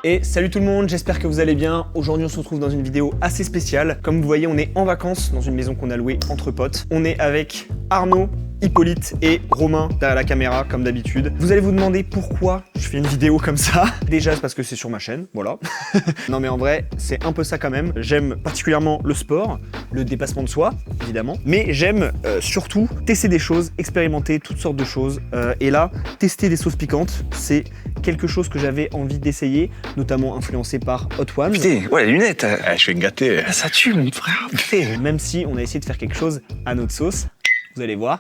Et salut tout le monde, j'espère que vous allez bien. Aujourd'hui on se retrouve dans une vidéo assez spéciale. Comme vous voyez, on est en vacances dans une maison qu'on a louée entre potes. On est avec Arnaud, Hippolyte et Romain derrière la caméra comme d'habitude. Vous allez vous demander pourquoi je fais une vidéo comme ça. Déjà c'est parce que c'est sur ma chaîne, voilà. Non mais en vrai, c'est un peu ça quand même. J'aime particulièrement le sport, le dépassement de soi, évidemment. Mais j'aime surtout tester des choses, expérimenter toutes sortes de choses. Et là, tester des sauces piquantes, c'est quelque chose que j'avais envie d'essayer, notamment influencé par Hot Ones. Putain, ouais, les lunettes, je vais me gâter. Ça tue, mon frère. Putain. Même si on a essayé de faire quelque chose à notre sauce. Vous allez voir.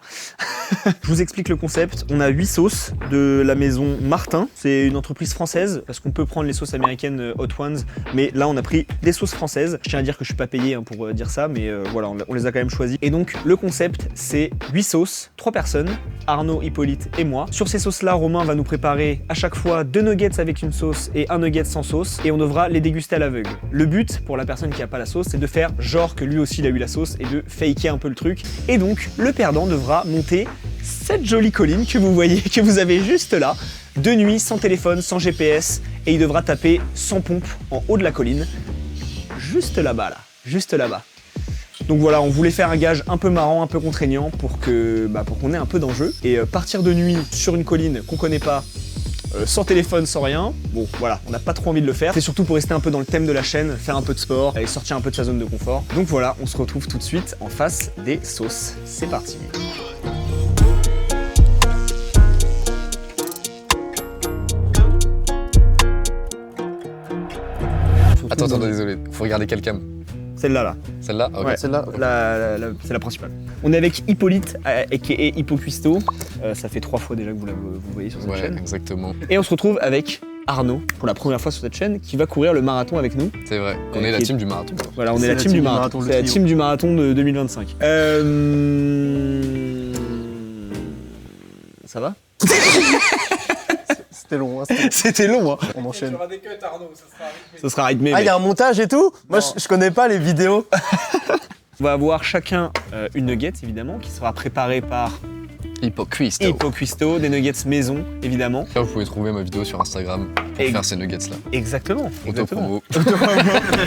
Je vous explique le concept. On a 8 sauces de la maison Martin. C'est une entreprise française parce qu'on peut prendre les sauces américaines Hot Ones, mais là on a pris des sauces françaises. Je tiens à dire que je suis pas payé pour dire ça, mais voilà, on les a quand même choisies. Et donc le concept, c'est 8 sauces, 3 personnes, Arnaud, Hippolyte et moi. Sur ces sauces-là, Romain va nous préparer à chaque fois 2 nuggets avec une sauce et 1 nugget sans sauce, et on devra les déguster à l'aveugle. Le but pour la personne qui a pas la sauce, c'est de faire genre que lui aussi il a eu la sauce et de faker un peu le truc. Et donc le perdant devra monter cette jolie colline que vous voyez, que vous avez juste là, de nuit, sans téléphone, sans GPS, et il devra taper sans pompe en haut de la colline, juste là-bas, là, juste là-bas. Donc voilà, on voulait faire un gage un peu marrant, un peu contraignant pour qu'on ait un peu d'enjeu. Et partir de nuit sur une colline qu'on connaît pas, sans téléphone, sans rien, bon voilà, on n'a pas trop envie de le faire. C'est surtout pour rester un peu dans le thème de la chaîne, faire un peu de sport et sortir un peu de sa zone de confort. Donc voilà, on se retrouve tout de suite en face des sauces. C'est parti. Attends, désolé, faut regarder quelle cam. Celle-là, là. Celle-là? Ok. Ouais, Celle-là? Okay. C'est la principale. On est avec Hippolyte, aka Hippocuisto. Ça fait 3 fois déjà que vous voyez sur cette chaîne. Exactement. Et on se retrouve avec Arnaud, pour la première fois sur cette chaîne, qui va courir le marathon avec nous. C'est vrai, on est la team du marathon. Voilà, on est la team du marathon. C'est la team du marathon de 2025. Ça va? C'était long, hein, C'était long, hein. On enchaîne. Tu auras des cuts, Arnaud, ça sera rythmé. Ça sera rythmé. Ah, il y a un montage et tout? Moi, je connais pas les vidéos. On va avoir chacun une nugget, évidemment, qui sera préparée par Hippocuisto, des nuggets maison, évidemment. Là, vous pouvez trouver ma vidéo sur Instagram pour faire ces nuggets-là. Exactement. Auto-promo.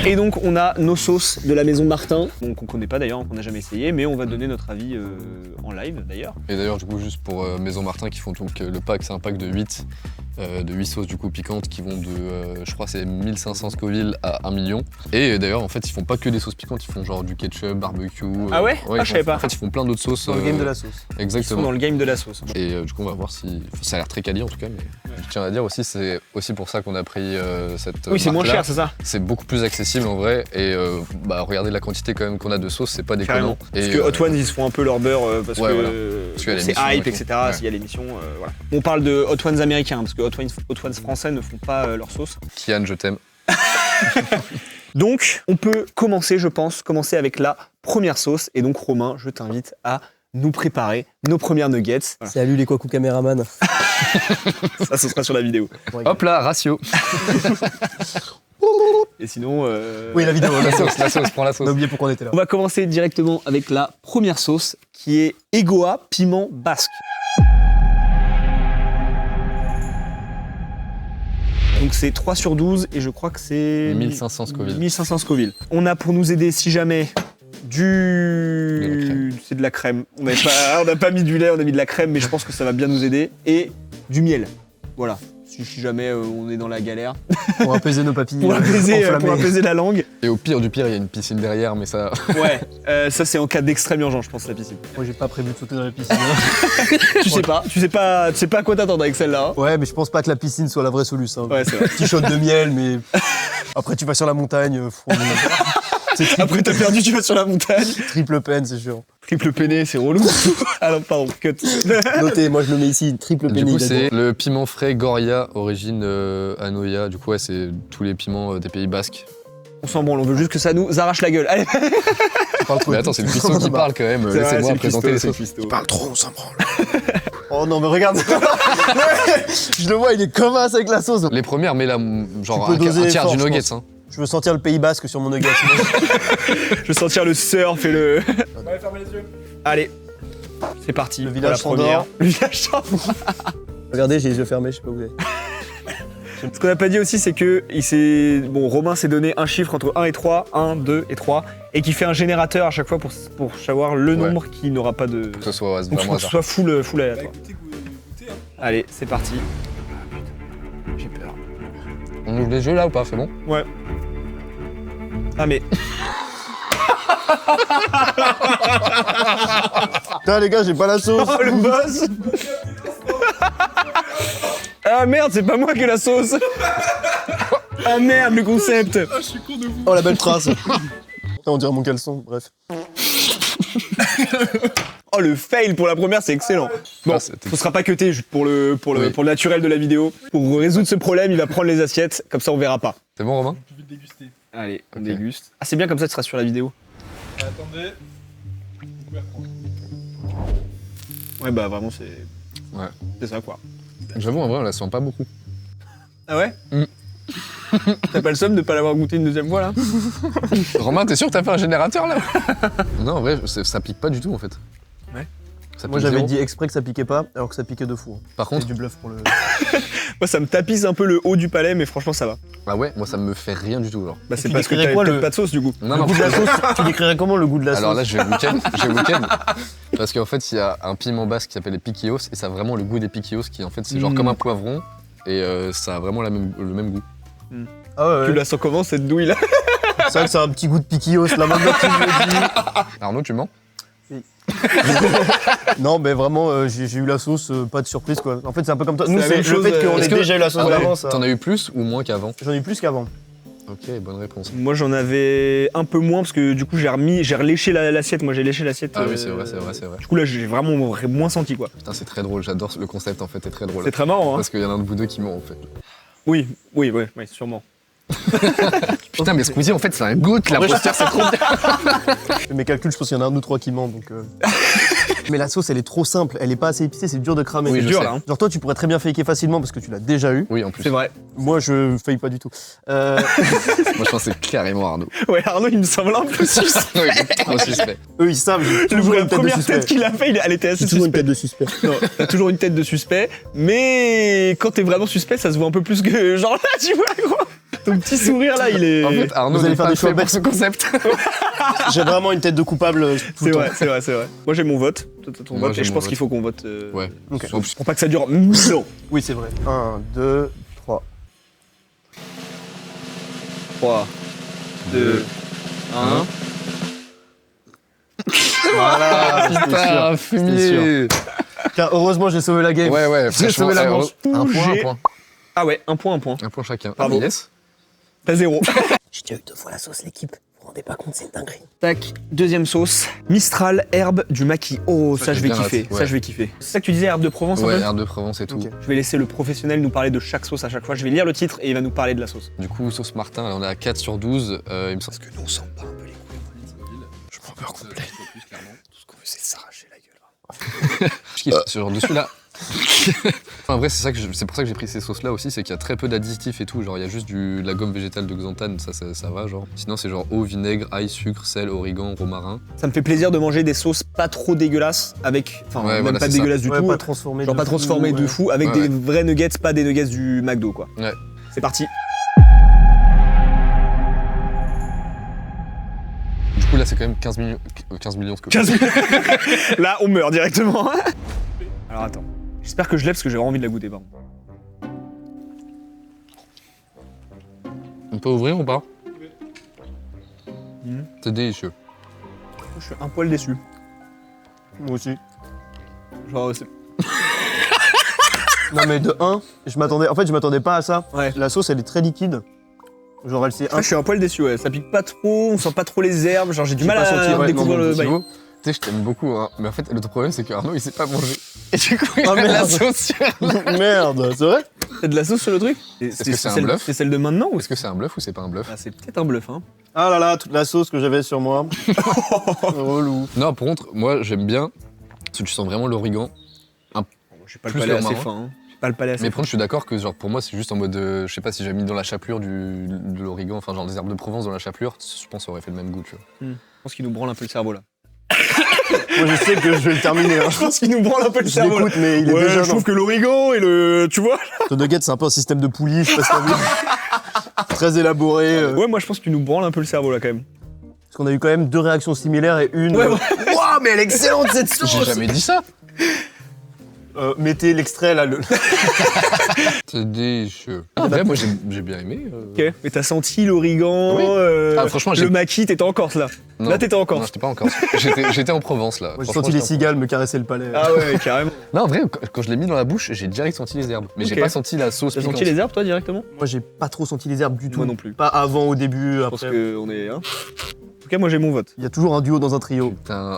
Et donc, on a nos sauces de la maison Martin, qu'on connaît pas d'ailleurs, qu'on n'a jamais essayé, mais on va donner notre avis en live d'ailleurs. Et d'ailleurs, du coup, juste pour Maison Martin, qui font donc le pack, c'est un pack de 8 sauces du coup piquantes qui vont de, je crois, c'est 1500 Scoville à 1 million. Et d'ailleurs, en fait, ils font pas que des sauces piquantes, ils font genre du ketchup, barbecue. Ah ouais? Ah, je savais pas. En fait, ils font plein d'autres sauces. Dans le game de la sauce. Exactement. Ils sont dans le game de la sauce. Et du coup, on va voir si. Ça a l'air très quali en tout cas, mais je tiens à dire aussi, c'est aussi pour ça qu'on a pris cette. Oui, c'est moins cher, c'est ça? C'est beaucoup plus accessible en vrai. Et regardez la quantité quand même qu'on a de sauce, c'est pas déconnant. Parce que Hot Ones, ils se font un peu leur beurre parce que voilà. c'est hype, etc. S'il y a l'émission, voilà. On parle de Hot Ones américains, parce que Hot Ones français ne font pas leur sauce. Kian, je t'aime. Donc, on peut commencer, je pense, avec la première sauce. Et donc, Romain, je t'invite à nous préparer nos premières nuggets. Voilà. Salut les coucou caméraman. Ça, ce sera sur la vidéo. Hop là, ratio. Et sinon... Oui, la vidéo, la sauce, prends la sauce. On a oublié pourquoi on était là. On va commencer directement avec la première sauce, qui est Egoa piment basque. Donc c'est 3 sur 12 et je crois que c'est... 1500 Scoville. 1500 Scoville. On a pour nous aider, si jamais, c'est de la crème. On n'a pas mis du lait, on a mis de la crème, mais je pense que ça va bien nous aider. Et du miel. Voilà. Si jamais on est dans la galère. Pour apaiser nos papilles. Pour apaiser la langue. Et au pire du pire, il y a une piscine derrière, mais ça... Ouais, ça c'est en cas d'extrême urgence, je pense, la piscine. Moi, j'ai pas prévu de sauter dans la piscine. Tu sais pas à quoi t'attendre avec celle-là. Hein. Ouais, mais je pense pas que la piscine soit la vraie solution. Ouais, c'est vrai. Petit shot de miel, mais après tu vas sur la montagne. Après t'as perdu, tu vas sur la montagne. Triple peine, c'est sûr. Triple peiné, c'est relou. Ah non, pardon, cut. Notez, moi je le mets ici, triple peiné. Du coup, c'est le piment frais Goria, origine Anoia. Du coup, ouais, c'est tous les piments des Pays Basques. On s'en branle, on veut juste que ça nous arrache la gueule. Allez. Mais attends, c'est le cuistot qui parle quand même. Laissez-moi présenter les sauces. Il parle trop, on s'en branle. Oh non, mais regarde. Je le vois, il est comme ça avec la sauce. Les premières, mais là, genre un doser tiers fort, du je nuggets. pense. Hein. Je veux sentir le Pays Basque sur mon nugget. Je veux sentir le surf et le... Allez, fermez les yeux. Allez, c'est parti. Le village pour la première. s'endort. Le village s'endort. Regardez, j'ai les yeux fermés, je sais pas où vous êtes. Ce qu'on n'a pas dit aussi, c'est que Romain s'est donné un chiffre entre 1 et 3, 1, 2 et 3, et qui fait un générateur à chaque fois pour savoir le nombre qui n'aura pas de... Que ce soit Donc vraiment que ce hasard. soit full Bah aléatoire. écoutez, goûtez, hein. Allez, c'est parti. J'ai peur. On ouvre les yeux là ou pas? C'est bon? Ouais. Ah mais... Putain, les gars, j'ai pas la sauce. Oh le boss. Ah merde, c'est pas moi qui ai la sauce. Ah merde, le concept. Ah, je suis con de vous. Oh, la belle trace. Putain, on dirait mon caleçon, bref. Oh le fail pour la première, c'est excellent. Bon, Ah, c'était- ce sera pas cuté juste pour le Oui. naturel de la vidéo. Pour résoudre ce problème, il va prendre les assiettes, comme ça on verra pas. C'est bon, Romain? Je vais déguster. Allez, on Ok. déguste. Ah c'est bien comme ça, tu seras sur la vidéo. Attendez. Vous pouvez reprendre. Ouais bah vraiment c'est... Ouais. C'est ça quoi. J'avoue, en vrai, on la sent pas beaucoup. Ah ouais Mm. T'as pas le somme de pas l'avoir goûté une deuxième fois là? Romain, t'es sûr que t'as fait un générateur là? Non, en vrai, ça pique pas du tout en fait. Ouais. Ça Moi, pique j'avais zéro. dit exprès que ça piquait pas, alors que ça piquait de fou. Par C'est contre, du bluff pour le. Moi ça me tapisse un peu le haut du palais mais franchement ça va. ah ouais, moi ça me fait rien du tout genre. Bah c'est tu parce que décrirais t'avais quoi, peut-être le- pas de sauce du coup. Non, Le non, goût de la sauce, tu décrirais comment le goût de la alors sauce? là, j'ai week-end. Parce qu'en fait, il y a un piment basque qui s'appelle les piquillos et ça a vraiment le goût des piquillos qui en fait, c'est genre Mm. comme un poivron et ça a vraiment le même goût. Ah ouais, Tu ouais. la sens comment cette douille là? C'est vrai que c'est un petit goût de piquillos, là maintenant que tu me le dis. Arnaud, tu mens? Non, mais vraiment, j'ai eu la sauce, pas de surprise quoi. En fait, c'est un peu comme toi. Nous, la c'est même le chose, fait qu'on est-ce ait que- déjà eu la sauce Ah ouais, d'avant, ça. T'en as eu plus ou moins qu'avant? J'en ai eu plus qu'avant. Ok, bonne réponse. Moi j'en avais un peu moins parce que du coup j'ai reléché l'assiette. Moi j'ai léché l'assiette. Ah oui, c'est vrai. Du coup là j'ai vraiment moins senti quoi. Putain, c'est très drôle, j'adore le concept en fait, c'est très drôle. C'est très marrant hein. Parce qu'il y en a un de vous deux qui ment en fait. Oui, sûrement. Putain, mais Squeezie en fait, c'est un goût, l'imposteur, c'est trop bien. Mes calculs, je pense qu'il y en a un ou trois qui mentent, donc. Mais la sauce, elle est trop simple, elle est pas assez épicée, c'est dur de cramer. Oui, C'est je dur sais. là. Hein. Genre toi, tu pourrais très bien faker facilement parce que tu l'as déjà eu. Oui, en plus. C'est vrai. Moi, je fake pas du tout. Moi, je pense que c'est carrément Arnaud. Ouais Arnaud il me semble un peu suspect. Oui, il est trop suspect. Eux, ils savent. J'ai toujours La une tête de première suspect. tête qu'il a fait, elle était assez J'ai toujours une suspecte. tête de suspect. Non, t'as toujours une tête de suspect, mais quand t'es vraiment suspect, ça se voit un peu plus que genre là, tu vois, gros. Ton petit sourire là, il est. En fait, Arnaud Vous allez n'est faire pas des choix fait pour bêtes. ce concept. J'ai vraiment une tête de coupable tout c'est le temps. vrai, c'est vrai, c'est vrai. Moi j'ai mon vote, toi t'as ton Moi, vote, j'ai et je mon pense vote. qu'il faut qu'on vote. Ouais. Ok. Pour pas que ça dure 1000 ans. Oui, c'est vrai. 1, 2, 3. 3, 2, 1. Voilà, c'était sûr. Putain, fumier. Tiens, heureusement, j'ai sauvé la game. Ouais, ouais, J'ai franchement, sauvé la manche. un J'ai- point. Ah ouais, un point. Un point chacun. Bravo. Ah, yes. T'as 0. J'ai déjà eu 2 fois la sauce, l'équipe. Vous vous rendez pas compte, c'est une dinguerie. Tac, deuxième sauce. Mistral, herbe du maquis. Oh, ça j'ai je vais bien kiffer. raté, Ça ouais. je vais kiffer. C'est ça que tu disais, herbe de Provence un Ouais, peu herbe de Provence et tout. Ok. Je vais laisser le professionnel nous parler de chaque sauce à chaque fois. Je vais lire le titre et il va nous parler de la sauce. Du coup, sauce Martin, là, on est à 4 sur 12. Il me semble que nous on sent pas un peu les couilles. je m'en peur complet. Tout ce qu'on veut c'est s'arracher la gueule. Je kiffe. Sur dessus là. En vrai, c'est pour ça que j'ai pris ces sauces-là aussi, c'est qu'il y a très peu d'additifs et tout. Genre, il y a juste de la gomme végétale de xanthane, ça va, genre. Sinon, c'est genre eau, vinaigre, ail, sucre, sel, origan, romarin. Ça me fait plaisir de manger des sauces pas trop dégueulasses avec. Enfin, Ouais, même voilà, pas c'est dégueulasses du Ouais, tout. pas transformé. Genre de pas fou, transformé de ouais. fou, avec Ouais, des vrais nuggets, pas des nuggets du McDo quoi. Ouais. C'est parti. Du coup, là, c'est quand même 15 millions de 15 000. Là, on meurt directement. Alors attends. J'espère que je l'ai parce que j'ai vraiment envie de la goûter, pardon. On peut ouvrir ou pas Mhm. C'est délicieux. Je suis un poil déçu. Moi aussi. Genre, c'est. Non, mais de 1, je m'attendais pas à ça. Ouais. La sauce, elle est très liquide. Genre, elle s'est Ah, je suis un poil déçu, ouais. Ça pique pas trop, on sent pas trop les herbes. Genre, j'ai du J'ai mal pas à senti, ouais, découvrir non, le non, bail. Thibaut, tu sais, je t'aime beaucoup, hein. Mais en fait, l'autre problème, c'est qu'Arnaud, il sait pas manger. Et du coup, il Ah, met de la merde. sauce sur. Merde, c'est vrai? T'as de la sauce sur le truc Est-ce que c'est un celle- bluff C'est celle de maintenant ou Est-ce que c'est un bluff ou c'est pas un bluff? Ah, c'est peut-être un bluff, hein. Ah là là, toute la sauce que j'avais sur moi. Relou. Non, par contre, moi, j'aime bien. Parce que tu sens vraiment l'origan. J'ai pas le Plus palais le assez marron. fin. Hein. J'ai pas le palais assez Mais fin. par contre, je suis d'accord que, genre, pour moi, c'est juste en mode. Je sais pas si j'avais mis dans la chapelure de l'origan, enfin, genre des herbes de Provence dans la chapelure, je pense que ça aurait fait le même goût, tu vois. Je pense qu'il nous branle un peu le cerveau là. Moi, je sais que je vais le terminer. Hein. Je pense qu'il nous branle un peu le Je cerveau. là. l'écoute, mais il est Ouais, déjà je trouve que l'origan et le... Tu vois Le nugget, c'est un peu un système de poulie, je sais pas si t'as vu. Très élaboré. Ouais, moi je pense que tu nous branles un peu le cerveau là quand même. Parce qu'on a eu quand même 2 réactions similaires et une. Ouais, ouais. Waouh, mais elle est excellente cette sauce. J'ai jamais dit ça. Mettez l'extrait là. C'est délicieux. En vrai, moi j'ai bien aimé. Ok, mais t'as senti l'origan, Oui. Ah, franchement, le j'ai- maquis, t'étais en Corse là. Non. Là t'étais en Non, Corse. j'étais pas en Corse. J'étais en Provence là. Moi, j'ai Franchement, senti les j'étais en cigales me caresser le palais. Ah ouais, carrément. Non, en vrai, quand je l'ai mis dans la bouche, j'ai direct senti les herbes. Mais j'ai Ok. pas senti la sauce T'as piquante. senti les herbes toi directement? Moi, j'ai pas trop senti les herbes du tout. Moi non plus. Pas avant, au début, Je pense après. qu'on est... Hein. En tout cas moi j'ai mon vote. Il y a toujours un duo dans un trio. Putain.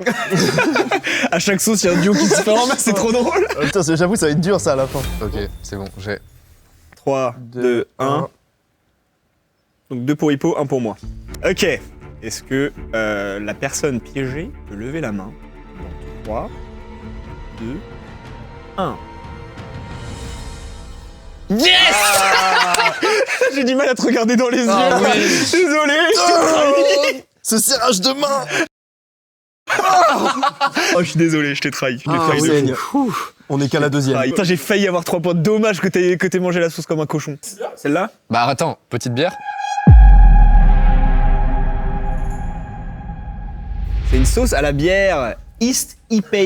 À chaque sauce il y a un duo qui se fait en masse, c'est trop drôle. Putain, j'avoue, ça va être dur ça à la fin. Ok, c'est bon, j'ai. 3, 2, 1. Donc 2 pour Hippo, 1 pour moi. Ok. Est-ce que la personne piégée peut lever la main dans 3, 2, 1. Yes J'ai du mal à te regarder dans les yeux. Ah oui. Désolé, je te trahis. Ce serrage de main. Oh, je suis désolé, je t'ai trahi. Je t'ai Ah, trahi de saigne. fou. On est qu'à la deuxième. Ah, putain, j'ai failli avoir 3 points. Dommage que t'aies mangé la sauce comme un cochon. Celle-là? Bah attends, petite bière. C'est une sauce à la bière East IPA.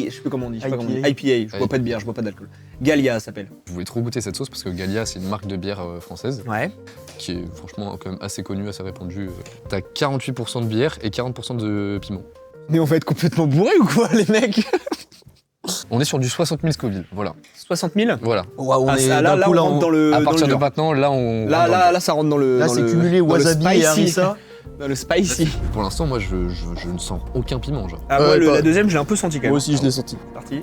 Je sais plus comment on dit. Je sais pas comment on dit. IPA. IPA. Je bois pas de bière, je bois pas d'alcool. Gallia ça s'appelle. Vous pouvez trop goûter cette sauce parce que Gallia, c'est une marque de bière française Ouais. qui est franchement quand même assez connue, assez répandue. T'as 48% de bière et 40% de piment. Mais on va être complètement bourré ou quoi, les mecs? On est sur du 60 000 Scoville, voilà. 60 000? Voilà. Waouh, on Ah, est ça, là, d'un coup, on rentre dans le. À dans partir le de dur. maintenant, là, on. Là, rentre dans là, le- là, ça rentre dans le. Là, dans c'est le- cumulé dans le wasabi et spicy. harissa. Dans le spicy. Pour l'instant, moi, je ne sens aucun piment, genre. Ah, moi, Ouais, la pas- deuxième, je l'ai un peu senti quand même. Moi aussi, je l'ai senti. C'est parti.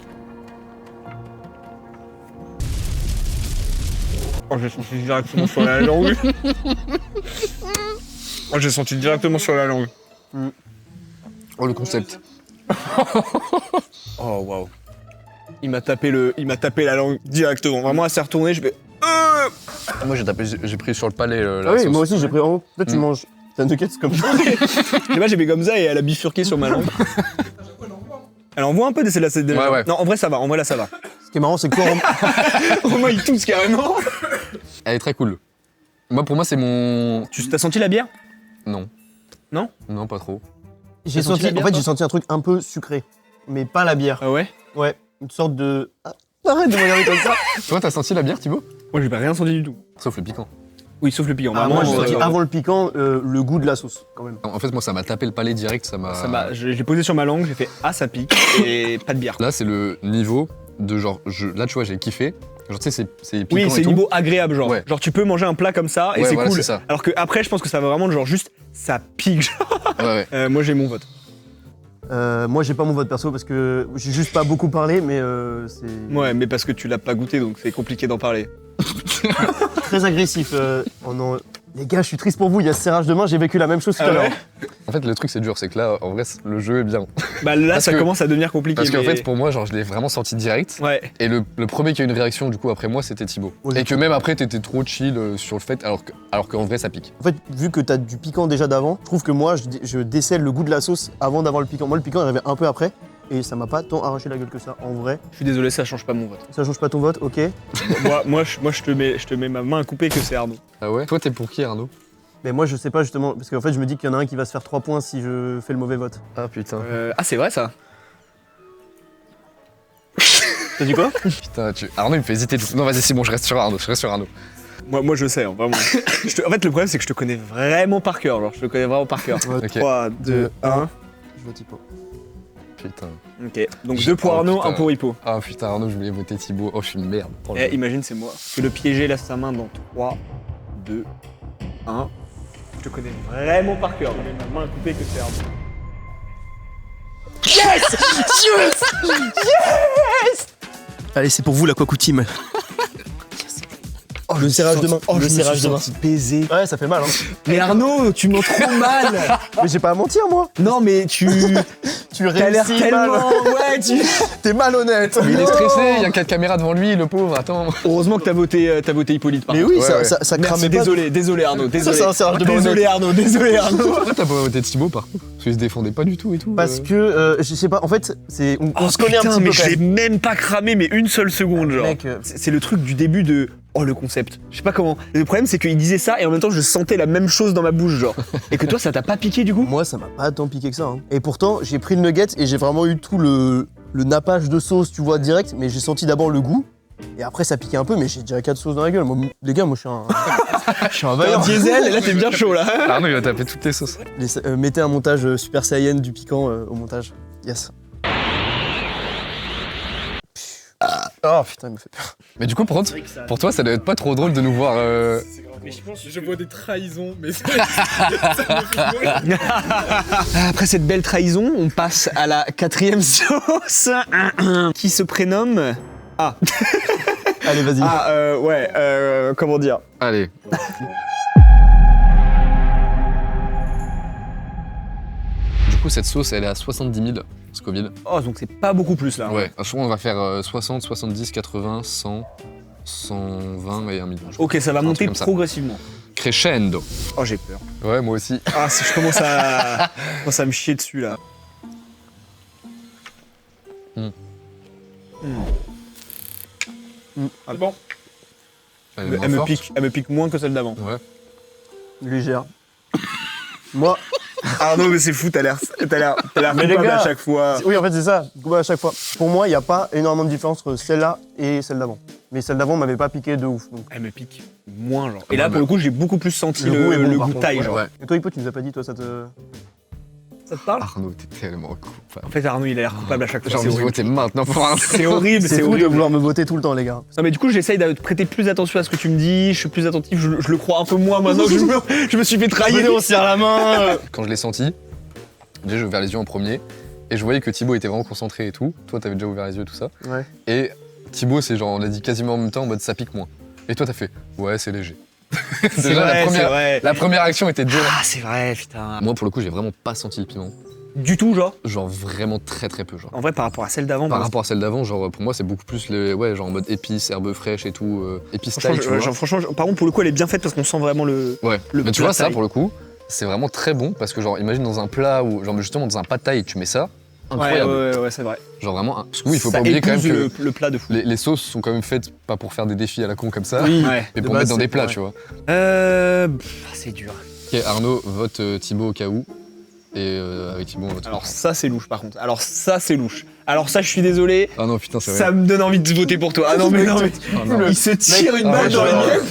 Oh, j'ai senti directement sur la langue. Oh, j'ai senti directement sur la langue. Oh, le concept. Oh, waouh. Il m'a tapé la langue directement. Vraiment, elle s'est retournée, je fais. Moi, j'ai pris sur le palais la Ah oui, sauce. moi aussi, j'ai pris en haut. Toi, tu Mm. manges. T'as un nugget comme ça. Et moi, j'ai fait comme ça et elle a bifurqué sur ma langue. Elle envoie un peu de celle-là. Ouais, ouais. Non, en vrai, ça va. En vrai, là, ça va. Ce qui est marrant, c'est que toi, Romain, il tousse carrément. Elle est très cool. Moi, pour moi, c'est mon. Tu t'as senti la bière? Non. Non? Non, pas trop. j'ai T'as senti senti, la bière, en fait, toi j'ai senti un truc un peu sucré, mais pas la bière. Ah ouais? Ouais, une sorte de. Ah, arrête de me regarder comme ça. Toi, t'as senti la bière, Thibaut? Moi, j'ai pas rien senti du tout. Sauf le piquant. Oui, sauf le piquant. Ah, Vraiment, moi, j'ai j'ai senti senti avant le piquant le goût de la sauce, quand même. En fait, moi, ça m'a tapé le palais direct, ça m'a. Je l'ai posé sur ma langue, j'ai fait ah ça pique et pas de bière. Là, c'est le niveau de genre. Là, tu vois, j'ai kiffé. Genre, tu sais, c'est piquant. Oui, et c'est tout. niveau agréable genre. Ouais. Genre tu peux manger un plat comme ça et Ouais, c'est voilà, cool. c'est ça. Alors que après je pense que ça va vraiment genre juste ça pique. Genre. Ouais, ouais. Moi j'ai mon vote. Moi, j'ai pas mon vote perso parce que j'ai juste pas beaucoup parlé, mais c'est Ouais, mais parce que tu l'as pas goûté donc c'est compliqué d'en parler. très agressif. Oh non. Les gars, je suis triste pour vous, il y a ce serrage de main, j'ai vécu la même chose tout Ah à l'heure. ouais En fait, le truc, c'est dur, c'est que là, en vrai, le jeu est bien. Bah là Parce ça que- commence à devenir compliqué. Parce qu'en mais- fait, pour moi, genre, je l'ai vraiment senti direct. Ouais. Et le premier qui a eu une réaction, du coup, après moi, c'était Thibaut. Ouais, Et que même après, t'étais trop chill sur le fait, alors qu'en vrai, ça pique. En fait, vu que t'as du piquant déjà d'avant, je trouve que moi, je décèle le goût de la sauce avant d'avoir le piquant. Moi, le piquant est arrivé un peu après, et ça m'a pas tant arraché la gueule que ça, en vrai. Je suis désolé, ça change pas mon vote. Ça change pas ton vote, ok. moi je te mets ma main à couper que c'est Arnaud. Ah ouais? Toi, t'es pour qui, Arnaud? Mais moi, je sais pas justement, parce qu'en fait, je me dis qu'il y en a un qui va se faire 3 points si je fais le mauvais vote. Ah putain. Ah c'est vrai ça. T'as dit quoi? Putain, Arnaud, il me fait hésiter. Non, vas-y, c'est bon, je reste sur Arnaud. Moi je sais, hein, vraiment. En fait le problème c'est que je te connais vraiment par cœur, genre je te connais vraiment par cœur. Ok. 3, 2, 1. Je vote Hippo. Putain. Ok, donc 2 pour Arnaud, putain. 1 pour Hippo. Ah putain, Arnaud, je voulais voter Thibaut. Oh, je suis une merde. Oh, Eh, imagine, c'est moi. Que le piégé laisse sa main dans 3, 2, 1. Je te connais vraiment par cœur. Je mets ma main à couper que c'est Arnaud. Allez, c'est pour vous la Quaku Team. Le serrage de main. Oh, Le je me serrage suis de main. senti baiser. Ouais, ça fait mal, hein. Mais Arnaud, tu mens trop mal. Mais j'ai pas à mentir, moi. Non, mais tu Tu t'as l'air réussis tellement... mal. Ouais, tu... T'es malhonnête. Mais il est stressé, il y a 4 caméras devant lui, le pauvre, attends. Heureusement que t'as voté Hippolyte, par Mais contre. oui, Ouais, ça, ouais. ça Merci, cramait pas. désolé Arnaud, désolé. c'est un serrage de main Désolé Arnaud, désolé Arnaud. Pourquoi t'as pas voté Thibaut par contre? Parce qu'il se défendait pas du tout et tout. Parce que, je sais pas, en fait, on se connaît un petit peu. mais quand je l'ai même. même pas cramé, mais une seule seconde, genre. Mec, C'est le truc du début de... Oh, le concept. Je sais pas comment. Le problème, c'est qu'il disait ça et en même temps, je sentais la même chose dans ma bouche, genre. Et que toi, ça t'a pas piqué, du coup? moi, ça m'a pas tant piqué que ça. Hein. Et pourtant, j'ai pris le nugget et j'ai vraiment eu tout le nappage de sauce, tu vois, direct. Mais j'ai senti d'abord le goût. Et après, ça piquait un peu, mais j'ai direct 4 sauces dans la gueule. Moi, les gars, moi, je suis un. Je suis un Un vaillant. diesel, et là, t'es bien chaud, là. Arnaud il va taper toutes les sauces. Mettez un montage Super Saiyan du piquant au montage. Yes. Oh putain, il me fait peur. Mais du coup, par contre, pour toi, ça doit être pas trop drôle de nous voir. Mais je vois des trahisons, mais ça me fait mourir. Après cette belle trahison, on passe à la 4e sauce qui se prénomme... Ah, Allez, vas-y. comment dire? Allez. Du coup, cette sauce, elle est à 70 000 Scoville. Oh, donc c'est pas beaucoup plus, là. Ouais, à chaque fois, on va faire 60, 70, 80, 100, 120 et 1 million. je crois. Ok, ça va Un monter truc comme ça. progressivement. Crescendo. Oh, j'ai peur. Ouais, moi aussi. Ah, si je commence à me chier dessus, là. C'est bon. Elle est moins Elle forte. me pique moins que celle d'avant. Ouais. Légère. Moi, Arnaud, mais c'est fou, t'as l'air Mais les coupable gars, à chaque fois. oui, en fait, c'est ça. À chaque fois. Pour moi, il n'y a pas énormément de différence entre celle-là et celle d'avant. Mais celle d'avant m'avait pas piqué de ouf. Donc. Elle me pique moins, genre. Et Ouais, là, mais- pour le coup, j'ai beaucoup plus senti Le goût est bon, le par goût contre, taille, ouais. genre. Ouais. Et toi, Hippo, tu nous as pas dit, toi, ça te. Ça te parle? Arnaud, t'es tellement coupable. En fait, Arnaud, il a l'air coupable à chaque J'ai fois. envie C'est de horrible. voter maintenant pour un. C'est horrible, C'est c'est fou de horrible. vouloir me voter tout le temps, les gars. Non, mais du coup, j'essaye de prêter plus attention à ce que tu me dis. Je suis plus attentif. Je le crois un peu moins maintenant que je me suis fait trahir. Venez, on se serre la main. Quand je l'ai senti, déjà j'ai ouvert les yeux en premier et je voyais que Thibaut était vraiment concentré et tout. Toi t'avais déjà ouvert les yeux et tout ça. Ouais. Et Thibaut c'est genre on l'a dit quasiment en même temps en mode ça pique moins. Et toi t'as fait ouais c'est léger. C'est Déjà, vrai, c'est vrai. la première action était dure. Ah, c'est vrai, putain. Moi pour le coup j'ai vraiment pas senti le piment. Du tout, genre. Genre vraiment très très peu genre. En vrai, par rapport à celle d'avant, Par moi, rapport à celle d'avant, genre pour moi c'est beaucoup plus ouais genre en mode épices, herbes fraîches et tout, épices taille, tu vois. franchement, par contre, pour le coup, elle est bien faite parce qu'on sent vraiment le. Ouais. le Mais tu plat vois ça taille. pour le coup, c'est vraiment très bon parce que genre imagine dans un plat ou genre justement dans un pâte taille tu mets ça, Ouais, incroyable. ouais, c'est vrai. Genre vraiment parce que oui, il faut Ça pas oublier quand même épouse que le plat de fou. les sauces sont quand même faites pas pour faire des défis à la con comme ça, Oui. Ouais. mais de pour base, mettre dans c'est- des plats, ouais. tu vois. C'est dur. Ok, Arnaud vote Thibaut au cas où. Et avec Thibaut, on vote. Alors ça, c'est louche, par contre. Alors ça, c'est louche. Alors ça, je suis désolé. Ah non, putain, c'est vrai. Ça me donne envie de voter pour toi. Ah non, mais non, mais. Ah non. Il se tire une Ah balle ouais, dans les genre, yeux.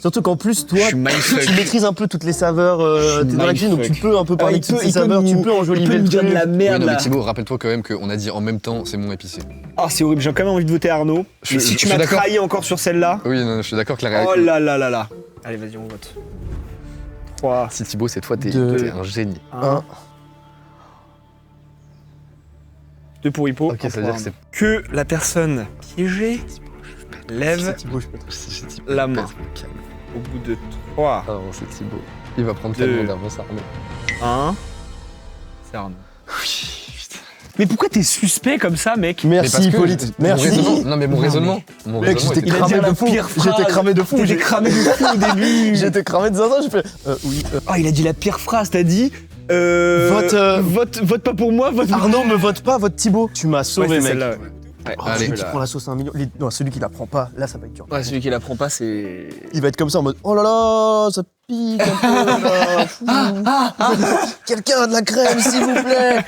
Surtout qu'en plus, toi, Je suis mindfuck. tu maîtrises un peu toutes les saveurs. Je suis T'es dans la cuisine, donc tu mindfuck. peux un peu parler il de toutes peut- ces il peut saveurs. nous- Tu peux Il enjoliver peut le me dire de truc. la Oui, merde non, mais là. Thibaut, rappelle-toi quand même qu'on a dit en même temps, c'est moins épicé. Ah, c'est horrible. J'ai quand même envie de voter Arnaud. Je- Mais si je tu suis m'as d'accord. trahi encore sur celle-là. Oui, non, je suis d'accord que la Oh réaction. là là là là. Allez, vas-y, on vote. 3, Si Thibaut, c'est toi, t'es Deux. un génie. 1. 2 pour Hippo. Ok, un ça veut pour dire que Arnaud. Que la personne piégée lève Thibaut, je peux te- c'est Thibaut. la main. Calme. Au bout de 3, Ah non, c'est Thibaut. Il va prendre Deux. tellement d'avance, Arnaud. 1. C'est Arnaud. Mais pourquoi t'es suspect comme ça, mec? Mais parce Merci, que Hippolyte. mon Merci. raisonnement- Non, mais mon raisonnement. Mon Mec, raisonnement j'étais était- cramé la de fou. pire phrase. J'étais cramé de fou. T'étais cramé de fou au début. J'étais cramé de zinzin, j'ai fait. Oui. Oh, il a dit la pire phrase, t'as dit. Vote pas pour moi, vote pour Arnaud, me vote pas, vote Thibaut. Tu m'as Ouais, sauvé, c'est mec. celle-là, ouais. Oh, Allez. celui qui prend la sauce à 1 million. Non, celui qui la prend pas, là, ça va être dur. Ouais, celui qui la prend pas, c'est. Il va être comme ça en mode oh là là, ça pique un peu là. fou. Quelqu'un a de la crème, s'il vous plaît.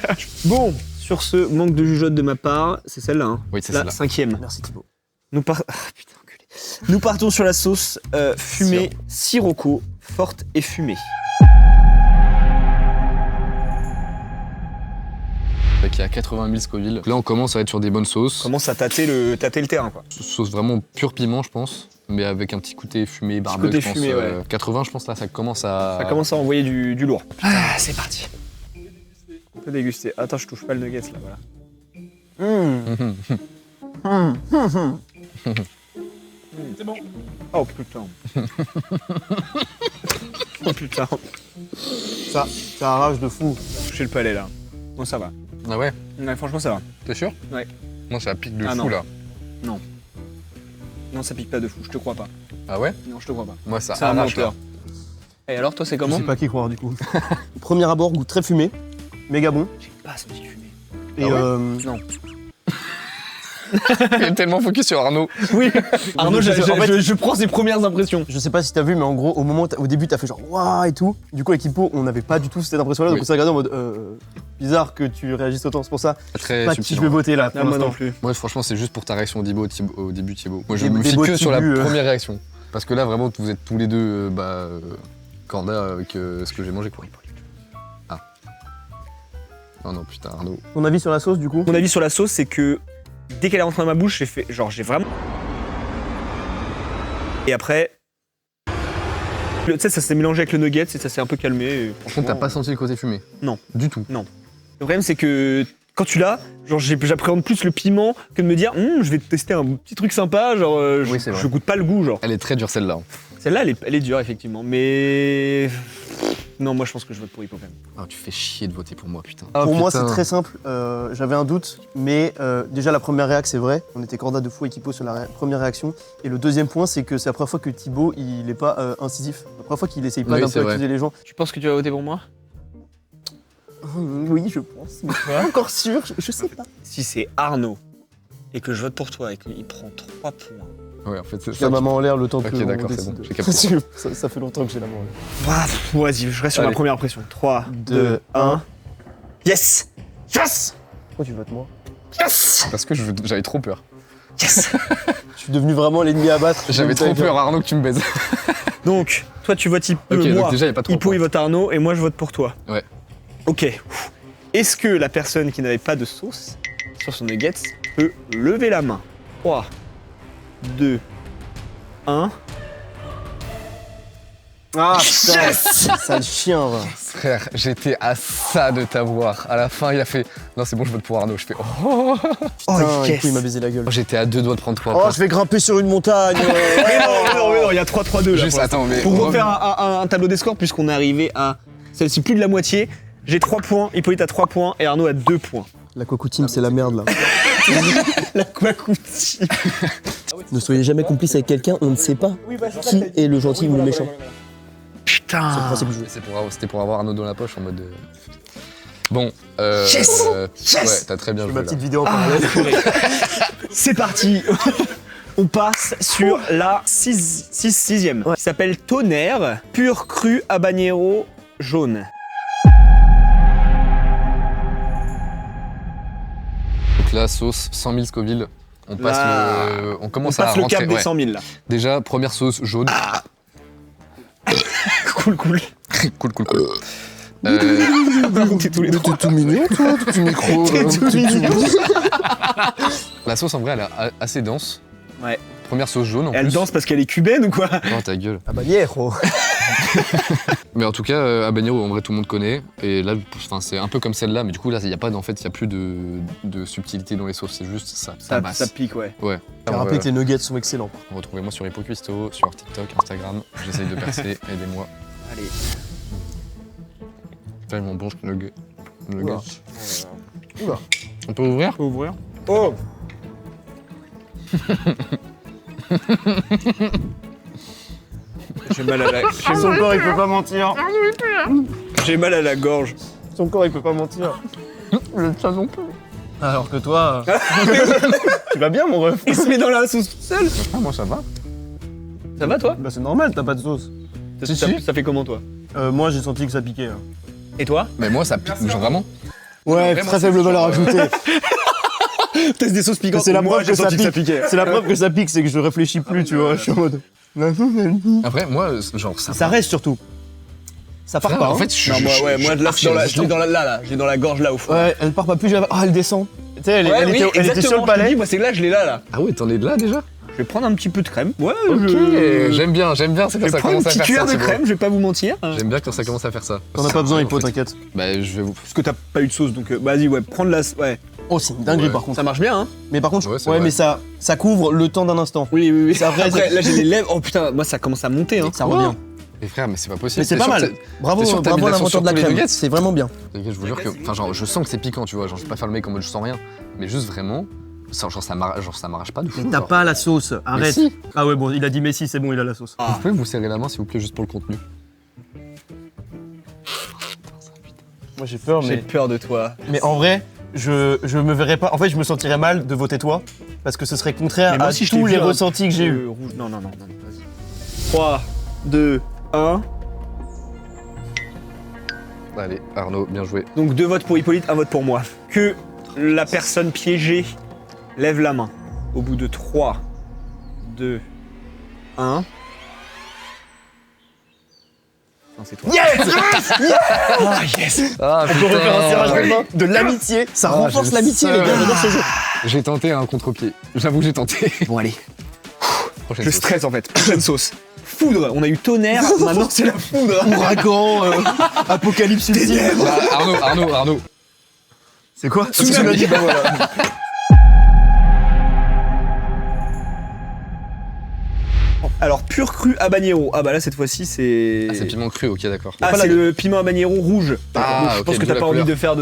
Bon, sur ce manque de jugeote de ma part, c'est celle-là. Hein. Oui, c'est La celle-là. 5e. Merci Thibaut. Nous partons sur la sauce fumée Sirocco, forte et fumée. Qui est à 80 000 Scoville. Donc là, on commence à être sur des bonnes sauces. Commence à tâter le terrain, quoi. Sauce vraiment pure piment, je pense. Mais avec un petit côté fumé, barbecue, côté je pense. fumé, ouais. 80, je pense, là, ça commence à... Ça commence à envoyer du lourd. Ah, c'est parti. On peut déguster. Attends, je touche pas le nuggets là, voilà. C'est bon. Oh putain. Oh putain. Ça arrache de fou. Toucher le palais là. Bon, ça va. Ah ouais? Ouais, franchement, ça va. T'es sûr? Ouais. Moi, ça pique de Ah fou, non. là. Non, ça pique pas de fou, je te crois pas. Ah ouais? Non, je te crois pas. Moi, ça C'est un arrache, là. menteur. Et alors, toi, c'est Je comment? sais pas qui croire du coup. Premier abord, goût très fumé, méga bon. J'ai pas senti fumée. Et Ah ouais Non. Il est tellement focus sur Arnaud. Oui. Arnaud, En fait- je prends ses premières impressions. je sais pas si t'as vu, mais en gros, au début, t'as fait genre waouh et tout. Du coup, avec Hippo, on n'avait pas du tout cette impression-là, donc Oui. on s'est regardé en mode bizarre que tu réagisses autant. C'est pour ça. Très Pas qui subtil. je vais voter là. Pour moi non l'instant. plus. Moi, franchement, c'est juste pour ta réaction au début, Thibaut. Moi, je Des- me des fie beaux que sur la tibus, première réaction. Parce que là, vraiment, vous êtes tous les deux, corda avec ce que j'ai mangé, quoi. Ah. Oh non, putain, Arnaud. Ton avis sur la sauce du coup? Mon avis sur la sauce, c'est que dès qu'elle est rentrée dans ma bouche, j'ai vraiment. Et après. Tu sais, ça s'est mélangé avec le nugget et ça s'est un peu calmé. Et Par contre, t'as pas senti le côté fumé? Non. Du tout. Le problème, c'est que quand tu l'as, genre, j'appréhende plus le piment que de me dire, je vais tester un petit truc sympa, genre, Oui, c'est vrai. je goûte pas le goût, genre. Elle est très dure, celle-là. Celle-là, elle est dure, effectivement, mais. Non, moi, je pense que je vote pour Hippo quand même. Ah, tu fais chier de voter pour moi, putain. Pour moi, putain. c'est très simple. J'avais un doute, mais déjà la première réaction, c'est vrai. On était corda de fou avec Hippo sur la première réaction. Et le deuxième point, c'est que c'est la première fois que Thibaut, il est pas incisif. La première fois qu'il essaye pas Oui, d'un c'est peu vrai. accuser les gens. Tu penses que tu vas voter pour moi? Oui, je pense. Mais je suis pas encore sûr, je sais pas. Si c'est Arnaud et que je vote pour toi et qu'il prend 3 points. Ouais, en fait, c'est J'ai ça. la maman en l'air le temps Ok, que. d'accord, on c'est bon, décide. j'ai capté. ça fait longtemps que j'ai la main en l'air. Vas-y, je reste sur ma Allez. première impression. 3, 2, 2, 1. Yes! Yes! Pourquoi tu votes moi? Yes! Parce que j'avais trop peur. Yes! Je suis devenu vraiment l'ennemi à battre. J'avais trop peur, Arnaud, que tu me baises. Donc, toi tu votes Hippo, Ok, moi, donc déjà, y a pas trop. Hippo il vote Arnaud et moi je vote pour toi. Ouais. Ok. Est-ce que la personne qui n'avait pas de sauce sur son nuggets peut lever la main? 3, 2, 1. Ah putain, sale chien, va. Frère, j'étais à ça de t'avoir. À la fin, il a fait non, c'est bon, je vote pour Arnaud. Je fais oh. Putain, yes. Hippo, il m'a baisé la gueule. J'étais à 2 doigts de prendre 3 Oh, points. je vais grimper sur une montagne. mais non, il y a 3-3-2 là. Juste, pour l'instant. attends, mais. Pour refaire un tableau des scores, puisqu'on est arrivé à celle-ci plus de la moitié, j'ai 3 points, Hippolyte a 3 points et Arnaud a 2 points. La Coco Team, c'est la merde là. La Quacouti. Ne soyez jamais complice avec quelqu'un, on ne sait pas qui est le gentil ou le méchant. C'est le Putain. principe du jeu. C'était pour avoir Arnaud dans la poche en mode. Bon, Yes. Ouais, t'as très bien Je fais joué ma là. petite vidéo en Ah, parallèle. purée. C'est parti. On passe sur la 6ème, Ouais. qui s'appelle Tonnerre, pur cru habanero jaune. Donc là, sauce 100 000 Scoville. On passe Là, on On commence à passe le rentrer. cap des ouais. 100 000 là. Déjà, première sauce jaune. Cool. cool. T'es tous les trois. tout mignon, toi, tout petit micro. tout mignon. La sauce en vrai, elle est assez dense. Ouais. Première sauce jaune en Elle plus. danse parce qu'elle est cubaine ou quoi? Non, ta gueule. Ah bah hiero. Mais en tout cas, habanero, en vrai, tout le monde connaît. Et là, enfin, c'est un peu comme celle-là, mais du coup, là, il n'y a pas, en fait, il y a plus de subtilité dans les sauces. C'est juste ça. Ça passe. Ça pique, ouais. Ouais. J'ai rappelé que les nuggets sont excellents. Retrouvez-moi sur Hippo Cuisto, sur TikTok, Instagram. J'essaye de percer, aidez-moi. Allez. Tellement bon ce nugget. Nuggets. Oula. On peut ouvrir? Faut ouvrir. Oh! J'ai mal à la... Son corps, il peut pas mentir. J'ai mal à la gorge. Son corps, il peut pas mentir. Le chat non plus. Alors que toi, tu vas bien, mon ref? Il se met dans la sauce tout seul. Ah, moi, ça va. Ça va toi? Bah c'est normal, t'as pas de sauce. Ça fait comment toi? Moi, j'ai senti que ça piquait. Hein. Et toi? Mais moi, ça pique, genre vraiment. Ouais, Vraiment, très faible valeur ajoutée. Teste des sauces piquantes. C'est la Moi, preuve j'ai que ça senti pique. piquait. C'est la preuve que ça pique, c'est que je réfléchis plus, tu vois. Je suis en mode. Après, moi, genre, ça Ça va. reste surtout. Ça part Frère, pas. en hein. fait, je Non, moi, ouais, moi, là, je l'ai dans la, là, je l'ai dans la gorge là au fond. Ouais, elle part pas plus, ah, elle descend. Tu sais, elle, Ouais, elle oui, était sur exactement, le palais. je te dis, moi, c'est que là, je l'ai là. Ah ouais, t'en es de là déjà? Je vais prendre un petit peu de crème. Ouais, Ok, j'aime bien, c'est Je quand vais ça prendre une commence à petite faire cuillère ça. de tu crème, je vais pas vous mentir. vois. J'aime bien quand ça commence à faire ça. T'en as pas besoin, En Hippo, fait. t'inquiète. Bah, je vais vous. Parce que t'as pas eu de sauce, donc vas-y, ouais, prendre la... Ouais. Oh, c'est une dinguerie Ouais. par contre. Ça marche bien, hein. Mais par contre, Ouais, c'est ouais, vrai. mais ça couvre le temps d'un instant. Oui, oui, oui. C'est après, Là, j'ai les lèvres. Oh putain, moi, ça commence à monter, hein. Ça revient. Mais frère, mais c'est pas possible. Mais c'est T'es pas sûr mal. que Bravo, t'es sûr que t'as bravo mis à de la sauce l'inventeur de la sur tous les crème. nuggets C'est vraiment bien. Je vous jure que, enfin genre, je sens que c'est piquant, tu vois, genre je vais pas faire le mec en mode je sens rien, mais juste vraiment, genre ça m'arrache pas de fou. Mais t'as genre. pas la sauce, arrête. si. Ah ouais, bon, il a dit mais si, c'est bon, il a la sauce. Vous pouvez vous serrer la main s'il vous plaît juste pour le contenu. Moi j'ai peur, J'ai peur de toi. mais en vrai, je me verrais pas. En fait, je me sentirais mal de voter toi parce que ce serait contraire Mais moi à aussi, je t'ai tous vu, les hein. ressentis que j'ai eu. Rouge. Non, non, non, non, vas-y. 3, 2, 1. Allez, Arnaud, bien joué. Donc 2 votes pour Hippolyte, 1 vote pour moi. Que la personne piégée lève la main. Au bout de 3, 2, 1. Non, c'est toi. Yes. Ah, yes. Ah On peut refaire un tirage de main de l'amitié. Ça renforce j'ai l'amitié, les ça. gars. J'adore ce jeu. J'ai tenté un contre-pied. J'avoue que j'ai tenté. Bon, allez. Prochaine Je sauce. stresse en fait. Prochaine sauce. Foudre. On a eu tonnerre. Maintenant, c'est la foudre. Ouragan, apocalypse ultime. Bah, Arnaud. C'est quoi Tsunami. Bah voilà. Alors, pur cru habanero. Ah bah là, cette fois-ci, c'est... Ah, c'est piment cru, ok, d'accord. Ah, c'est le piment habanero rouge. Ah, Donc, je ok, pense que d'où t'as la pas envie couleur. de faire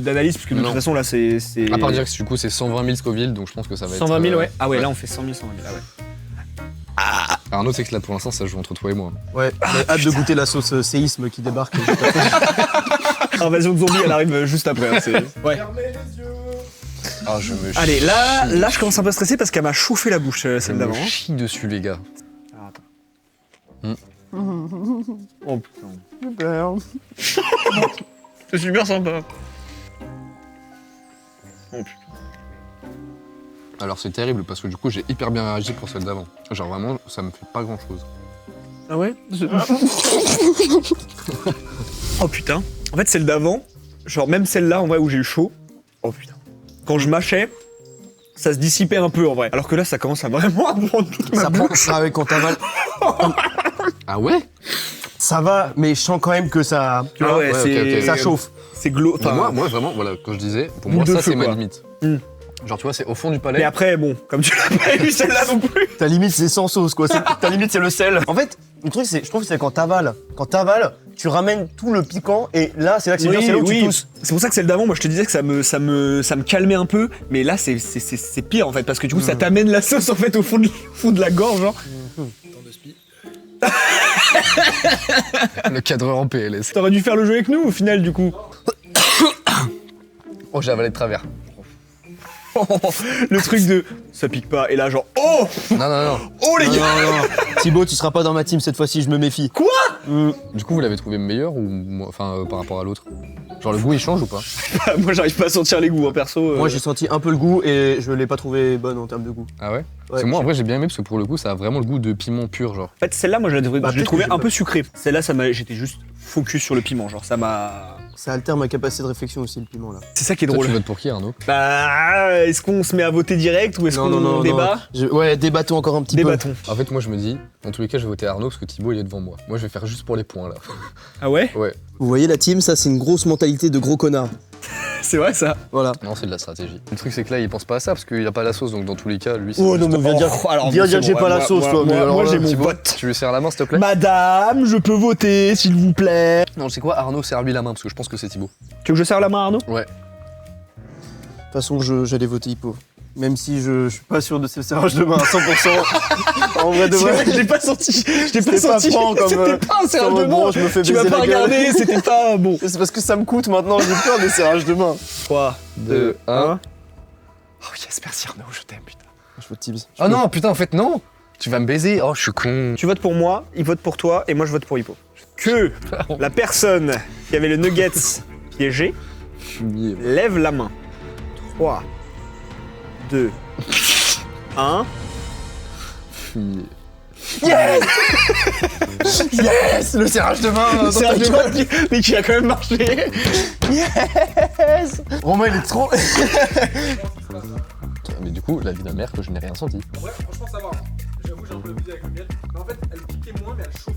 d'analyse, puisque de Non. toute façon, là, c'est... À part dire que du coup c'est 120 000 Scoville, donc je pense que ça va 120 000, être. ouais. Ah ouais, là, on fait 100 000, 120 000. Ah ouais. Arnaud, c'est que là pour l'instant ça joue entre toi et moi. Ouais, j'ai hâte de goûter la sauce séisme qui débarque. Invasion de zombies, elle arrive juste après. Hein, ouais. Ah, je me Allez, là, je commence un peu à stresser parce qu'elle m'a chauffé la bouche, celle d'avant. hein. chie dessus, les gars. Alors, attends. Hmm. Oh putain. Super. C'est super sympa. Oh putain. Alors c'est terrible parce que du coup j'ai hyper bien réagi pour celle d'avant. Genre vraiment, ça me fait pas grand chose. Ah ouais Oh putain. En fait, celle d'avant, genre même celle-là, en vrai, où j'ai eu chaud. Oh putain. Quand je mâchais, ça se dissipait un peu en vrai. Alors que là, ça commence à vraiment à prendre toute ma Ça prend. bouche. Ah ouais, quand t'avales. Ah ouais? Ça va, mais je sens quand même que ça. Tu Ah vois, ouais, ouais, c'est... ok, ok. ça chauffe. C'est glauque. Enfin, moi vraiment, voilà, quand je disais, pour Boule moi de ça feu, c'est ma quoi. limite. Hmm. Genre tu vois, c'est au fond du palais. Mais après, bon, comme tu l'as pas eu celle-là non plus. Ta limite, c'est sans sauce, quoi. Ta limite, c'est le sel. En fait, le truc, c'est, je trouve que c'est quand t'avales. Quand t'avales, tu ramènes tout le piquant, et là, c'est là que c'est bien, c'est là où tu tousses. C'est pour ça que celle d'avant, moi je te disais que ça me calmait un peu, mais là c'est pire en fait, parce que du coup ça t'amène la sauce en fait au fond de la gorge, genre. Le cadreur en PLS. T'aurais dû faire le jeu avec nous au final du coup. Oh, j'ai avalé de travers. Le truc de ça pique pas, et là genre oh Non. oh les Non, gars. non, non. Thibaut, tu seras pas dans ma team cette fois-ci, je me méfie. Quoi? Du coup, vous l'avez trouvé meilleur ou moi, enfin par rapport à l'autre? Genre le goût il change ou pas? Moi j'arrive pas à sentir les goûts, hein, perso. Moi, j'ai senti un peu le goût, et je l'ai pas trouvé bonne en termes de goût. Ah ouais? Ouais, Parce que moi en vrai j'ai bien aimé parce que pour le coup ça a vraiment le goût de piment pur genre. En fait celle-là moi je l'ai peut-être trouvé que un j'ai peu sucrée. Celle-là j'étais juste focus sur le piment, genre ça m'a... Ça altère ma capacité de réflexion aussi, le piment, là. C'est ça qui est Toi, drôle. tu votes pour qui Arnaud? Bah est-ce qu'on se met à voter direct ou est-ce qu'on débat? Ouais, débattons encore un petit peu. Débattons. En fait moi je me dis, dans tous les cas je vais voter Arnaud parce que Thibaut il est devant moi. Moi je vais faire juste pour les points là. Ah ouais? Ouais. Vous voyez la team, ça, c'est une grosse mentalité de gros connard. C'est vrai ça? Voilà. Non c'est de la stratégie. Le truc c'est que là il pense pas à ça parce qu'il a pas la sauce donc dans tous les cas lui c'est Oh juste- non, mais viens dire. alors, viens bon, dire c'est que j'ai bon, pas la moi- sauce, moi- toi, mais moi- alors moi, là, j'ai mon Thibaut, vote. tu veux serrer la main s'il te plaît? Madame, je peux voter, s'il vous plaît. Non c'est quoi Arnaud serre lui la main parce que je pense que c'est Thibaut. Tu veux que je serre la main à Arnaud? Ouais. De toute façon, j'allais voter Hippo. Même si je suis pas sûr de ce serrage de main à 100%. En vrai de C'est vrai. vrai que je l'ai pas senti. Je l'ai pas C'était pas senti. franc comme, C'était pas un serrage comme de bon, main. je me fais Tu m'as baiser pas la gueule. regardé, c'était pas bon. C'est parce que ça me coûte maintenant, j'ai peur des serrages de main. 3, 2, 1. 1. Oh yes, merci Arnaud, je t'aime, putain. Je vote Tibbs. Oh non putain en fait non. Tu vas me baiser. Oh je suis con. Tu votes pour moi, il vote pour toi, et moi je vote pour Hippo. Que la personne qui avait le nuggets piégé Fumier. lève la main. 3, 2, 1. Fumier. Yes, le serrage de main. Serrage de main, mais qui a quand même marché. Yes. Romain, il est trop. Mais du coup la vie de mère que je n'ai rien senti. Ouais, franchement, ça va. J'avoue, j'ai un peu abusé avec le miel. Mais en fait, elle piquait moins, mais elle chauffait.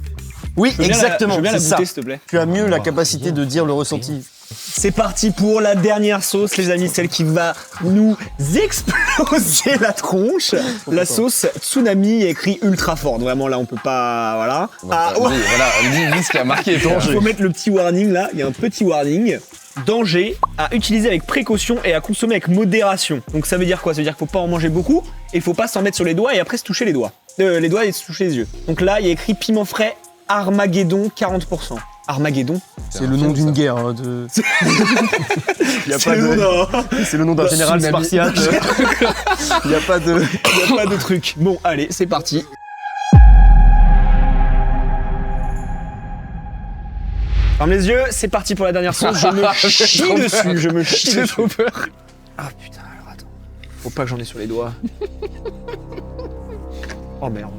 Oui, Je veux bien exactement. la C'est ça. goûter, s'il te plaît. Tu as mieux la capacité de dire le ressenti. C'est parti pour la dernière sauce, les amis, celle qui va nous exploser la tronche. La sauce tsunami est écrit ultra forte. Vraiment, là, on peut pas. Voilà. Oui, voilà, dis ce qui a marqué. Il faut mettre le petit warning là. Il y a un petit warning. Danger à utiliser avec précaution et à consommer avec modération. Donc ça veut dire quoi? Ça veut dire qu'il faut pas en manger beaucoup et il faut pas s'en mettre sur les doigts et après se toucher les doigts. Les doigts et se toucher les yeux. Donc là, il y a écrit piment frais Armageddon 40%. Armageddon. C'est le nom d'une guerre. Hein, Il y a C'est pas le de... nom C'est le nom d'un général Tsunami. spartiate. Il n'y a pas de... Il n'y a pas de truc. Bon, allez, c'est parti. Ferme les yeux, c'est parti pour la dernière sauce. Je me chie trop dessus, peur. je me chie J'ai dessus. trop peur. Ah putain, alors attends. Faut pas que j'en ai sur les doigts. Oh merde.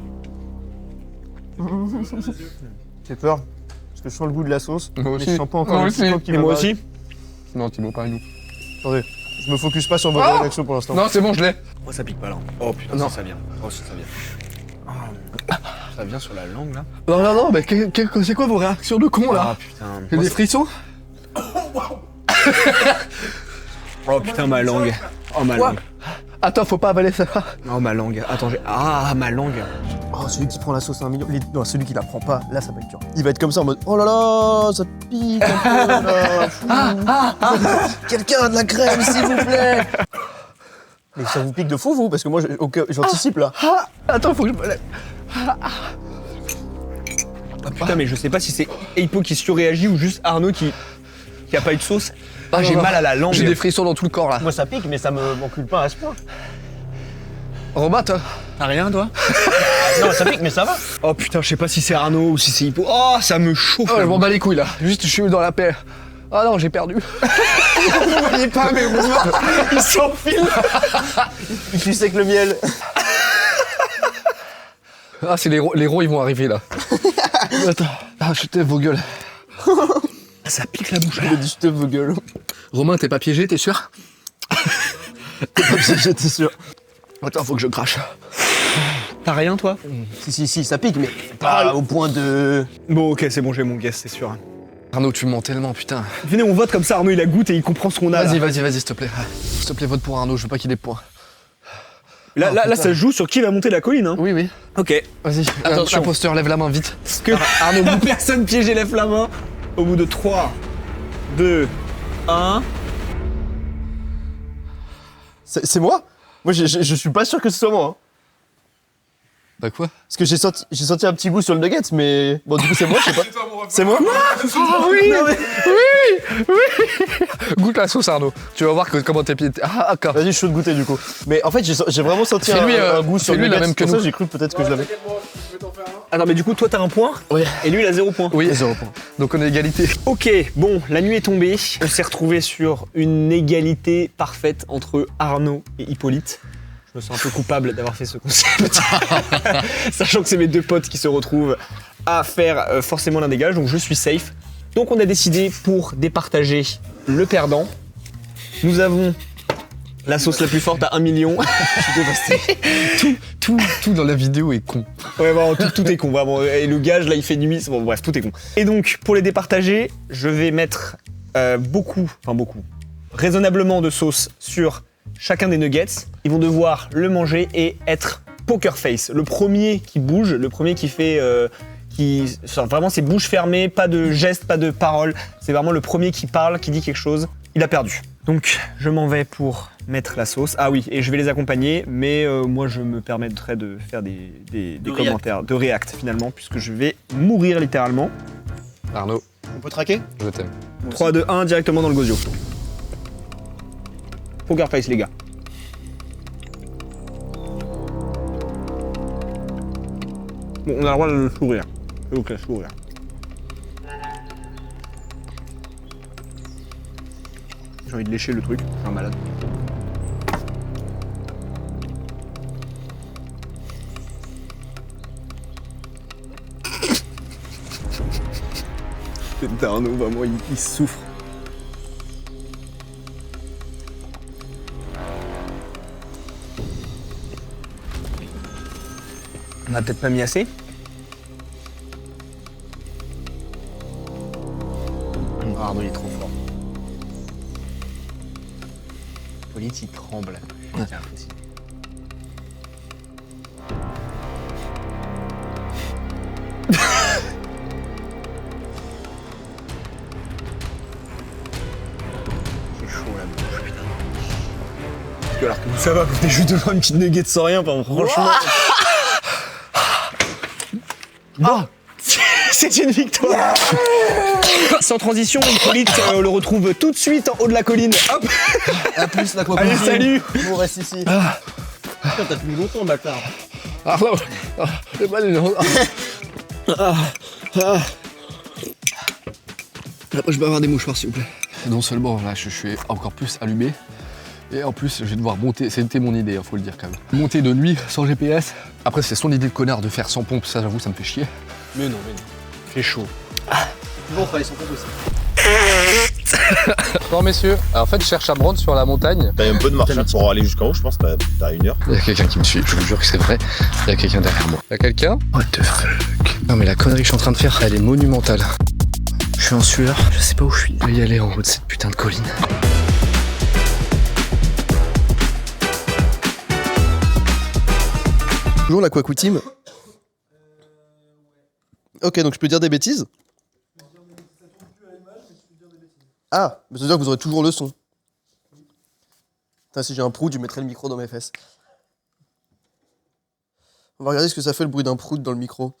J'ai peur. Parce que je sens le goût de la sauce. Moi Mais aussi. je sens pas encore Moi le aussi. petit pop qui Et va moi m'arriver. aussi. Non, Thibaut, pas nous. Attendez, je me focus pas sur votre réaction pour l'instant. Non, c'est bon, je l'ai. Oh, ça pique pas là. Oh putain, Non. ça vient. Oh, ça vient. Oh, ça vient sur la langue là. Non, mais c'est quoi vos réactions de con Ah putain. J'ai des frissons. Oh putain, ma langue. Oh ma Quoi langue. Attends, faut pas avaler ça. Oh ma langue. Attends, j'ai. Ah, ma langue. Oh, celui qui prend la sauce à 1 million. Non, celui qui la prend pas, là ça va être dur. Il va être comme ça en mode oh là là, ça pique un peu là. Quelqu'un a de la crème, s'il vous plaît. Mais ça vous pique de fou, vous? Parce que moi j'anticipe là. Attends, faut que je me lève. Putain, mais je sais pas si c'est Eipo qui surréagit ou juste Arnaud qui a pas eu de sauce. Ah, j'ai non. mal à la langue. J'ai des frissons dans tout le corps là. Moi ça pique, mais ça m'encule pas à ce point. Romain, toi. T'as rien, toi? Non, ça pique, mais ça va. Oh putain, je sais pas si c'est Arnaud ou si c'est Hippo. Oh, ça me chauffe. Oh, je m'en bats les couilles là. Juste, je suis dans la paix. Ah non, j'ai perdu. Vous voyez pas, mais il s'enfile. Tu sais que le miel. Ah, c'est les ronds, ils vont arriver là. Attends. Ah, je t'ai vos gueules. Ça pique la bouche. Il a dit je te vos gueules. Romain, t'es pas piégé, t'es sûr? J'étais sûr. Attends, faut que je crache. T'as rien, toi? Si, ça pique, mais pas au point de. Bon, ok, c'est bon, j'ai mon guess, c'est sûr. Arnaud, tu mens tellement, putain. Venez, on vote comme ça, Arnaud il a goûte et il comprend ce qu'on a. Vas-y, là. s'il te plaît. S'il te plaît, vote pour Arnaud, je veux pas qu'il ait de points. Là, ça se joue sur qui va monter la colline. Hein. Oui. Ok. Vas-y, Attention. l'imposteur, lève la main vite. Parce que Arnaud, personne piégé, lève la main. Au bout de 3, 2, 1. C'est moi? Moi je suis pas sûr que ce soit moi. Hein. Bah quoi? Parce que j'ai senti un petit goût sur le nugget, mais bon, du coup, c'est moi, je sais pas. C'est moi? Oui. Goûte la sauce, Arnaud. Tu vas voir comment tes pieds. Ah, d'accord. Vas-y, je suis chaud de goûter du coup. Mais en fait, j'ai vraiment senti Fais-lui, un goût sur le fais-lui la nugget. même que Pour ça, nous. j'ai cru peut-être que je l'avais. Attends, mais du coup, toi, t'as un point. Oui. Et lui, il a 0 point. Oui. 0 point. Donc on est égalité. Ok, bon, la nuit est tombée. On s'est retrouvé sur une égalité parfaite entre Arnaud et Hippolyte. Je me sens un peu coupable d'avoir fait ce concept. Sachant que c'est mes deux potes qui se retrouvent à faire forcément l'un des gages, donc je suis safe. Donc on a décidé pour départager le perdant. Nous avons la sauce la plus forte à 1 million. Je suis dévasté. Tout dans la vidéo est con. Ouais, bon, tout est con, vraiment. Et le gage, là, il fait nuit. Bon, bref, tout est con. Et donc, pour les départager, je vais mettre raisonnablement de sauce sur chacun des nuggets. Ils vont devoir le manger et être poker face. Le premier qui bouge, le premier qui fait... vraiment, c'est bouche fermée, pas de gestes, pas de paroles. C'est vraiment le premier qui parle, qui dit quelque chose. Il a perdu. Donc, je m'en vais pour mettre la sauce. Ah oui, et je vais les accompagner, mais moi, je me permettrai de faire des commentaires, de react finalement, puisque je vais mourir littéralement. Arnaud, On peut traquer? je t'aime. 3, 2, 1, directement dans le gosio. Poker face, les gars. Bon, on a le droit de le sourire. Ok, sourire. J'ai envie de lécher le truc, je suis un malade. Arnaud, vraiment, il souffre. On a peut-être pas mis assez. Arnaud, il est trop fort. Hippolyte, il tremble. C'est impressionnant. J'ai chaud la bouche, putain. Parce que alors que ça va, vous venez juste de voir une petite nugget sans rien, franchement. Bon, c'est une victoire. Sans transition, Hippolyte, on le retrouve tout de suite en haut de la colline. Hop. A plus, la Allez, salut. On reste ici. Putain, t'as tenu longtemps, bâtard. Ah non, le mal est long. Je peux avoir des mouchoirs s'il vous plaît. Non seulement là je suis encore plus allumé, et en plus je vais devoir monter, c'était mon idée, faut le dire quand même. Monter de nuit sans GPS. Après c'est son idée de connard de faire sans pompe, ça j'avoue ça me fait chier. Mais non. Fait chaud. Bon, fallait s'en proposer. Bon messieurs, alors, en fait je cherche à me rendre sur la montagne. T'as un peu de marche pour aller jusqu'en haut, je pense, t'as 1 heure. Il y a quelqu'un qui me suit, je vous jure que c'est vrai. Il y a quelqu'un derrière moi. Il y a quelqu'un? What the fuck? Non mais la connerie que je suis en train de faire, elle est monumentale. Je suis en sueur, je sais pas où je suis. Je vais y aller en haut de cette putain de colline. Toujours la Kwaku Team. Ok, donc je peux dire des bêtises. Ah, mais ça veut dire que vous aurez toujours le son. Putain, si j'ai un prout, je mettrai le micro dans mes fesses. On va regarder ce que ça fait le bruit d'un prout dans le micro.